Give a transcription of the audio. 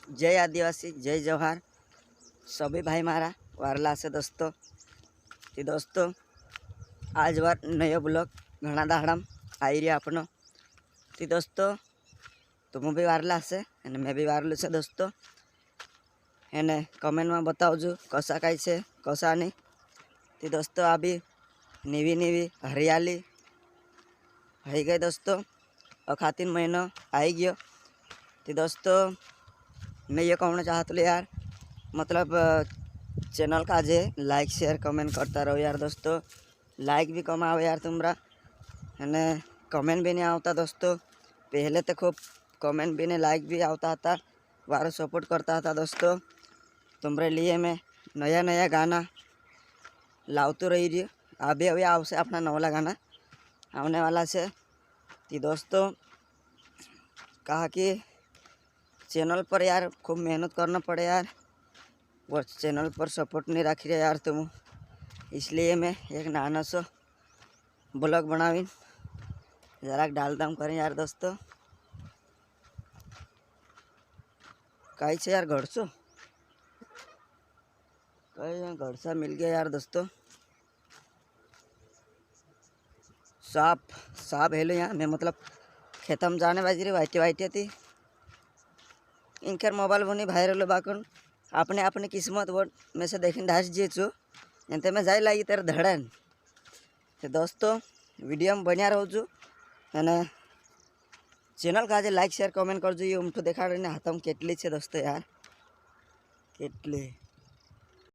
जय आदिवासी, जय जवाहर सभी भाई मारा वारला से दोस्तों। ते दोस्तों आज वार नयो ब्लॉग घना दाहड़ाम आई रही आपनो। ते दोस्तों तुम भी वारला से અને मैं भी वारलू से दोस्तों। એને कमेंट में बतावजो कसा काई छे कसा नहीं। ते दोस्तों अभी नीवी नीवी हरियाली हई गई दोस्तों। अखातीन महीनो आई गयो। तो दोस्तों मैं ये कहना चाहता हूँ यार, मतलब चैनल का जे लाइक शेयर कमेंट करता रहो यार दोस्तों। लाइक भी कम आवे यार तुम्हारा, है कमेंट भी नहीं आता दोस्तों। पहले तो खूब कमेंट भी नहीं लाइक भी आता था, वारो सपोर्ट करता था दोस्तों। तुम्हारे लिए मैं नया नया गाना लावतो रही रही। अभी अभी आवसे अपना नवला गाना आने वाला से। तो दोस्तों कहा कि चैनल पर यार खूब मेहनत करना पड़े यार, वो चैनल पर सपोर्ट नहीं रखी रहे यार तुम। इसलिए मैं एक नाना सो ब्लॉग बनावी जरा डालता हूँ करें यार दोस्तों। कहीं से यार घड़सो कहीं घड़सा मिल गया यार दोस्तों। सांप सांप हेलो यहाँ मैं मतलब खेतम जाने बाजी रे वाइटी वाइटी थी इनकर मोबाइल बनी वायरल बाकन अपने अपनी किस्मत वो में से देखने ढास जी छू एंते में जाए लगी तेरे धड़न। तो दोस्तों वीडियो में बनिया रहो जो मैंने चैनल का लाइक शेयर कमेंट कर जो ये उमठो देखा रहे हाथ में केटली है दोस्तों यार केटली।